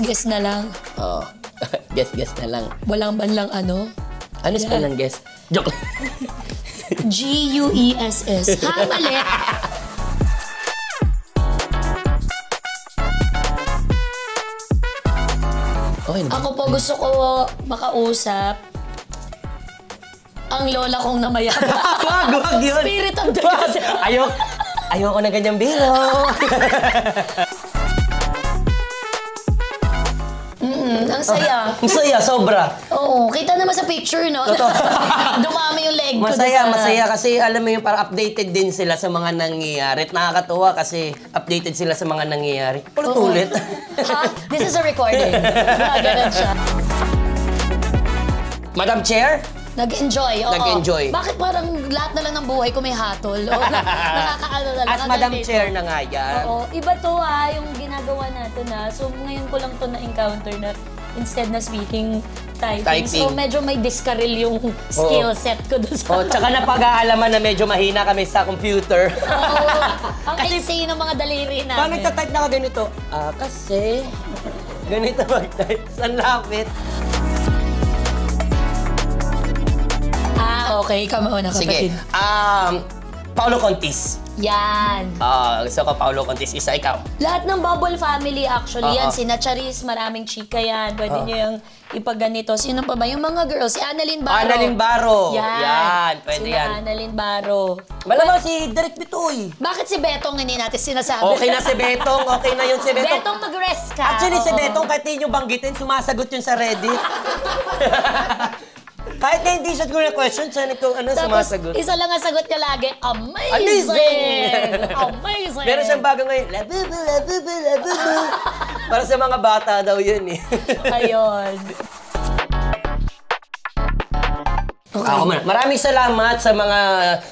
Guess na lang. Oo. Guess na lang. Walang banlang ano? Ano spell ng guess? Joke. G-U-E-S-S. Ha, mali. Okay, Ako po gusto ko makausap ang lola kong namayabang. Wag yun. Spirit of the gods. Ayoko na ganyang biro. Ang saya. Ang saya, sobra. Oo, kita naman sa picture, no? Dumami yung leg ko. Masaya kasi alam mo yung parang updated din sila sa mga nangyayari. At nakakatuwa kasi updated sila sa mga nangyayari. Ulit-ulit. Ha? This is a recording. Ganun siya. Madam Chair? Nag-enjoy, oo. Nag-enjoy. Bakit parang lahat na lang ng buhay ko may hatol? O, nakakaano na lang. As Madam Chair na nga yan. Oo. Iba to yung ginagawa natin So ngayon ko lang to na-encounter na instead na speaking, typing. So medyo may diskaril yung skill set ko doon sa... Tsaka napag-aalaman na medyo mahina kami sa computer. Oo. Ang insane ng mga daliri namin. Paano nagtatype na ka ganito? Kasi... ganito mag-type. San lapit? Okay. Ikaw mauna, kapatid. Sige. Paolo Contis. Yan. Gusto ko Paolo Contis. Isa, ikaw. Lahat ng Bubble family actually yan. Sina Charis, maraming chika yan. Pwede nyo yung ipagganito. Sino pa ba? Yung mga girls. Si Annalyn Baro. Annalyn Baro. Yan. Pwede Sina yan. Annalyn Baro. Malamang si Direk Bitoy. Bakit si Betong hindi natin sinasabi? Okay na si Betong. Okay na yun si Betong. Betong mag-rest ka. Actually, si Betong, kahit hindi nyo banggitin, sumasagot yun sa Reddit. Kahit na hindi siya ko na question, sana kung sumasagot. Isa lang ang sagot niya lagi, amazing! Amazing! Meron siyang bago ngayon, labubu, labubu, labubu. Para sa mga bata daw yun eh. Ayun. Okay. Maraming salamat sa mga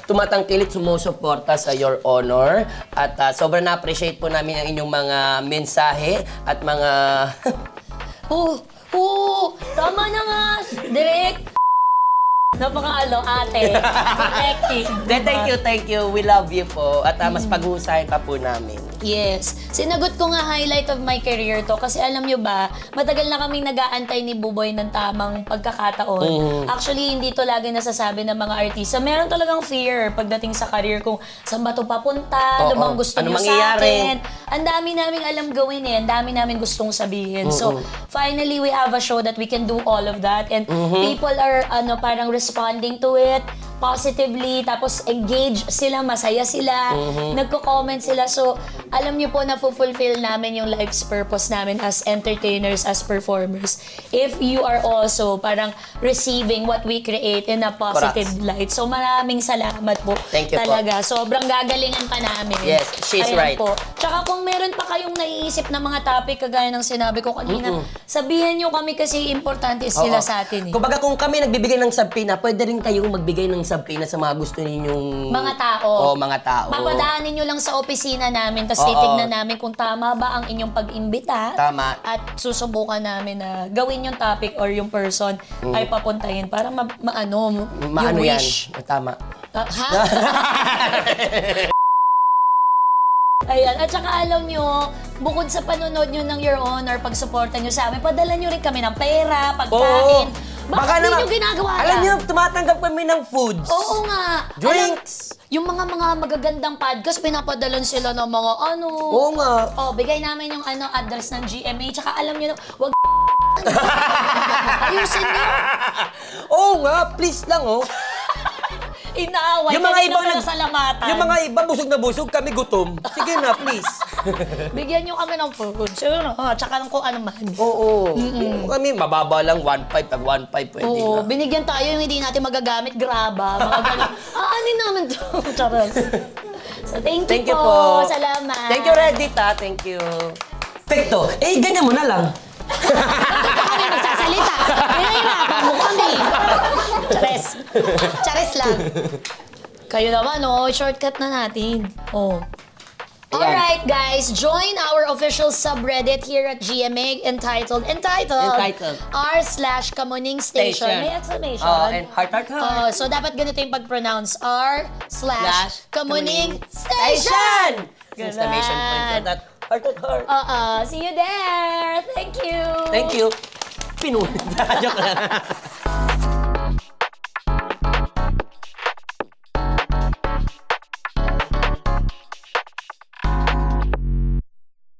tumatangkilit, sumusuporta sa Your Honor. At sobrang na-appreciate po namin ang inyong mga mensahe at mga... Tama na nga, Direk. Ate. Protecting. Thank you. We love you po. At mas pag-uusahin pa po namin. Yes. Sinagot ko nga highlight of my career to kasi alam nyo ba, matagal na kaming nag-aantay ni Buboy ng tamang pagkakataon. Actually, hindi to lagi nasasabi ng mga artista. Meron talagang fear pagdating sa career kung saan ba to papunta, ano bang gusto nyo sa akin. Ang dami naming alam gawin ang dami namin gustong sabihin. So, finally, we have a show that we can do all of that and people are parang responding to it positively, tapos engage sila, masaya sila, nagko-comment sila. So, alam niyo po na fulfill namin yung life's purpose namin as entertainers, as performers. If you are also parang receiving what we create in a positive light. So, maraming salamat po. Thank you talaga. po. Sobrang gagalingan pa namin. Yes, she's right. Po. Tsaka kung meron pa kayong naiisip na mga topic kagaya ng sinabi ko kanina, sabihan niyo kami kasi importante sila sa atin. Kumbaga kung kami nagbibigay ng subpoena, pwede rin kayong magbigay ng subpoena sa mga gusto ninyong... mga tao. Mga tao. Papadaanin nyo lang sa opisina namin, tapos titignan namin kung tama ba ang inyong pag-imbita. Tama. At susubukan namin na gawin yung topic or yung person ay papuntahin para maano wish. Yan. Tama. Ha? Ayan. At saka alam nyo, bukod sa panonood nyo ng Your Honor, pag-suporta nyo sa amin, padala nyo rin kami ng pera, pagkain. Bakit hindi nyo ginagawa yan? Alam nyo, tumatanggap kami ng foods. Oo nga. Drinks. Yung mga magagandang podcast, pinapadalan sila ng mga Oo nga. Bigay namin yung address ng GMA. Tsaka alam nyo, wag ayusin nyo. Oo nga, please lang Inaaway, yung mga ibang salamatan. Yung mga iba busog na busog, kami gutom. Sige na, please. Bigyan nyo kami ng food. Tsaka ng kung ano man. Oo. Kami, mababa lang, 1.5. Pag 1.5 pwede na. Binigyan tayo yung hindi natin magagamit. Graba. Mga ganun. Aanin namin to. Charas. So, thank you po. Salamat. Thank you, Reddit, Thank you. Perfecto. Ganyan mo na lang. Kami magsasalita. Pinahirapan mo kami. Chares lang. Kayo naman, shortcut na natin. Alright guys, join our official subreddit here at GMA entitled r/Kamuning Station. May exclamation. And heart. So dapat ganito yung pag-pronounce r/Kamuning Station! Ganun. Exclamation point. That heart. See you there. Thank you. Thank you. Pinunod. Joke lang.